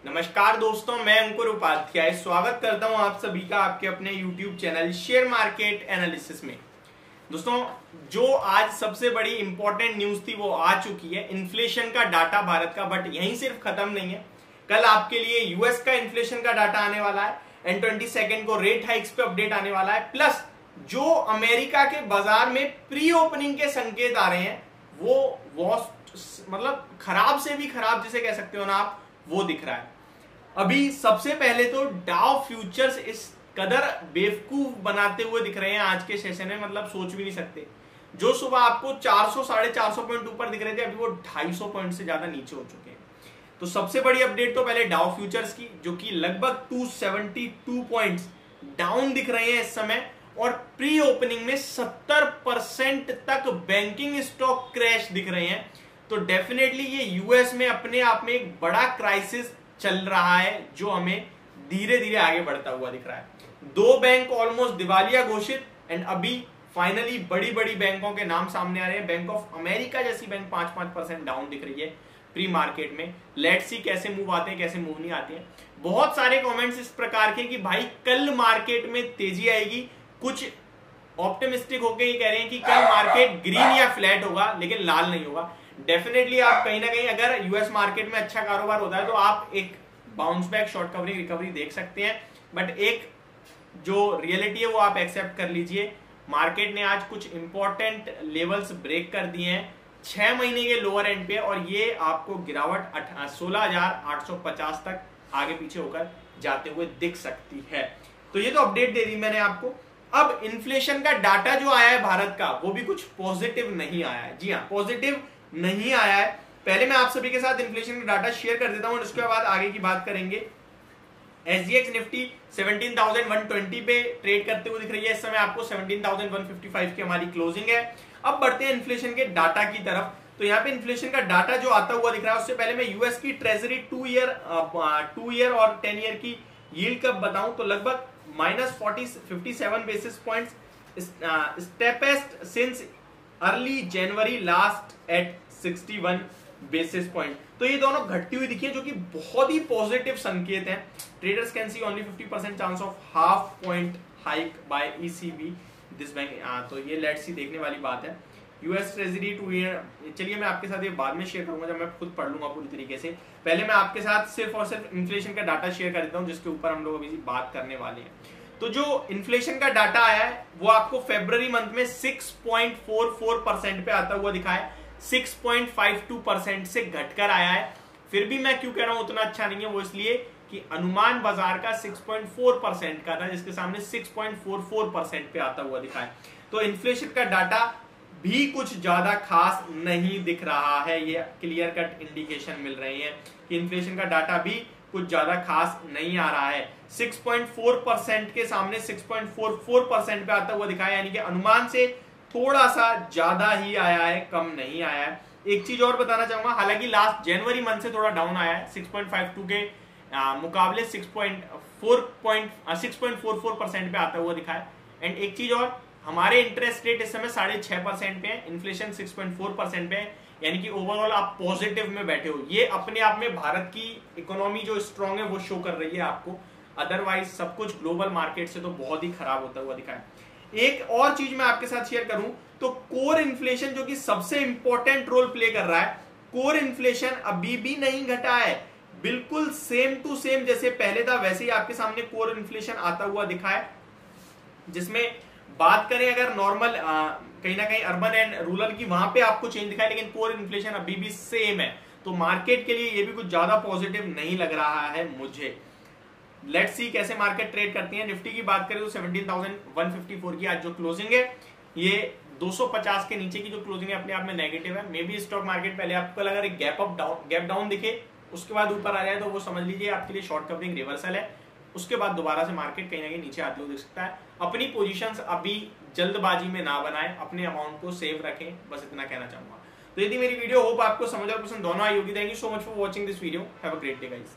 नमस्कार दोस्तों, मैं अंकुर उपाध्याय स्वागत करता हूं आप सभी का आपके अपने YouTube channel share market analysis में। दोस्तों, जो आज सबसे बड़ी इंपॉर्टेंट न्यूज थी वो आ चुकी है, इन्फ्लेशन का डाटा भारत का। बट यहीं सिर्फ खत्म नहीं है, कल आपके लिए यूएस का इन्फ्लेशन का डाटा आने वाला है एंड 22 को रेट हाइक्स पे अपडेट आने वाला है। प्लस जो अमेरिका के बाजार में प्री ओपनिंग के संकेत आ रहे हैं वो मतलब खराब से भी खराब जिसे कह सकते हो ना आप, वो दिख रहा है। अभी सबसे पहले तो डाउ फ्यूचर्स इस कदर बेवकूफ बनाते हुए दिख रहे हैं आज के सेशन में, मतलब सोच भी नहीं सकते। जो सुबह आपको 400 450 पॉइंट ऊपर दिख रहे थे, अभी वो 250 पॉइंट से ज्यादा नीचे हो चुके हैं। तो सबसे बड़ी अपडेट तो पहले डाउ फ्यूचर्स की, जो कि लगभग 272 पॉइंट्स डाउन दिख रहे हैं इस समय, और प्री ओपनिंग में 70% तक बैंकिंग स्टॉक क्रैश दिख रहे हैं। तो डेफिनेटली ये यूएस में अपने आप में एक बड़ा क्राइसिस चल रहा है, जो हमें धीरे धीरे आगे बढ़ता हुआ दिख रहा है। दो बैंक ऑलमोस्ट दिवालिया घोषित, एंड अभी फाइनली बड़ी बड़ी बैंकों के नाम सामने आ रहे हैं। बैंक ऑफ अमेरिका जैसी बैंक 5% डाउन दिख रही है प्री मार्केट में। लेट्स सी कैसे मूव आते हैं, कैसे मूव नहीं आते हैं। बहुत सारे कमेंट्स इस प्रकार के कि भाई कल मार्केट में तेजी आएगी। कुछ ऑप्टिमिस्टिक होकर ये कह रहे हैं कि कल मार्केट ग्रीन या फ्लैट होगा, लेकिन लाल नहीं होगा। डेफिनेटली आप कहीं ना कहीं अगर यूएस मार्केट में अच्छा कारोबार होता है तो आप एक bounce back, short covering, recovery देख सकते हैं। बट एक जो रियलिटी है वो आप एक्सेप्ट कर लीजिए। मार्केट ने आज कुछ इंपॉर्टेंट लेवल्स ब्रेक कर दिए हैं 6 महीने के लोअर एंड पे, और ये आपको गिरावट 16,850 तक आगे पीछे होकर जाते हुए दिख सकती है। तो ये तो अपडेट दे दी मैंने आपको। अब इन्फ्लेशन का डाटा जो आया है भारत का, वो भी कुछ पॉजिटिव नहीं आया है। जी हाँ, पॉजिटिव नहीं आया है। पहले मैं आप सभी के साथ इन्फ्लेशन का डाटा शेयर कर देता हूं, उसके बाद आगे की बात करेंगे। एसजीएक्स निफ्टी 17,120 पे ट्रेड करते हुए दिख रही है इस समय आपको। 17,155 की हमारी क्लोजिंग है। अब बढ़ते हैं इन्फ्लेशन के डाटा की तरफ। तो यहाँ पे इन्फ्लेशन का डाटा जो आता हुआ दिख रहा है, उससे पहले मैं यूएस की ट्रेजरी 2 ईयर और 10 ईयर की यील्ड कब बताऊं, तो लगभग -57 basis points, steepest since early January, last at 61 basis point. तो ये दोनों घटती हुई दिखी है, जो कि बहुत ही पॉजिटिव संकेत है। Traders can see only 50% chance of half point hike by ECB this bank. तो ये लेट्स सी देखने वाली बात है। यूएस ट्रेजरी 2 ईयर, चलिए मैं आपके साथ ये बाद में शेयर करूंगा जब मैं खुद पढ़ लूंगा पूरी तरीके से। पहले मैं आपके साथ सिर्फ और सिर्फ इन्फ्लेशन का डाटा शेयर कर देता हूं, जिसके ऊपर हम लोग अभी बात करने वाले हैं। तो जो इन्फ्लेशन का डाटा आया है वो आपको फरवरी मंथ में 6.44% पे आता हुआ दिखा है। 6.52% से घटकर आया है। फिर भी मैं क्यों कह रहा हूं उतना अच्छा नहीं है, वो इसलिए कि अनुमान बाजार का 6.4% का था, जिसके सामने 6.44% पे आता हुआ दिखा है। तो इन्फ्लेशन का डाटा भी कुछ ज्यादा खास नहीं दिख रहा है। ये क्लियर कट इंडिकेशन मिल रहे हैं कि इन्फ्लेशन का डाटा भी कुछ ज्यादा खास नहीं आ रहा है। 6.4% के सामने 6.44% पे आता हुआ दिखा है, यानी कि अनुमान से थोड़ा सा ज्यादा ही आया है, कम नहीं आया है। एक चीज और बताना चाहूंगा, हालांकि लास्ट जनवरी मंथ से थोड़ा डाउन आया है 6.52 के मुकाबले 6.44% पे आता हुआ दिखा है। एंड एक चीज और, हमारे इंटरेस्ट रेट इस समय 6.5% पे है, इन्फ्लेशन 6.4% पे है, यानी कि ओवरऑल आप पॉजिटिव में बैठे हो। ये अपने आप में भारत की इकोनॉमी जो स्ट्रांग है वो शो कर रही है आपको। अदरवाइज सब कुछ ग्लोबल मार्केट से तो बहुत ही खराब होता हुआ दिखा है। एक और चीज मैं आपके साथ शेयर करूं तो कोर इन्फ्लेशन, जो कि सबसे इंपॉर्टेंट रोल प्ले कर रहा है, कोर इन्फ्लेशन अभी भी नहीं घटा है। बिल्कुल सेम टू सेम जैसे पहले था वैसे ही आपके सामने कोर इन्फ्लेशन आता हुआ दिखा है। जिसमें बात करें अगर नॉर्मल कहीं ना कहीं अर्बन एंड रूरल की, वहां पे आपको चेंज दिखा है, लेकिन कोर इन्फ्लेशन अभी भी सेम है। तो मार्केट के लिए ये भी कुछ ज्यादा पॉजिटिव नहीं लग रहा है मुझे। लेट्स सी कैसे मार्केट ट्रेड करती है। निफ्टी की बात करें तो 17,154 की आज जो क्लोजिंग है, ये 250 के नीचे की जो क्लोजिंग है अपने आप में नेगेटिव है। मे बी स्टॉक मार्केट पहले आपको अगर एक गैप डाउन दिखे, उसके बाद ऊपर आ जाए, तो वो समझ लीजिए आपके लिए शॉर्ट कवरिंग रिवर्सल है। उसके बाद दोबारा से मार्केट कहीं ना कहीं नीचे आते हुए दिख सकता है। अपनी पोजीशंस अभी जल्दबाजी में ना बनाएं, अपने अमाउंट को सेव रखें, बस इतना कहना चाहूंगा। तो यदि मेरी वीडियो होप आपको समझ और पसंद दोनों आई होगी, thank you so much for watching this video. Have a great day guys.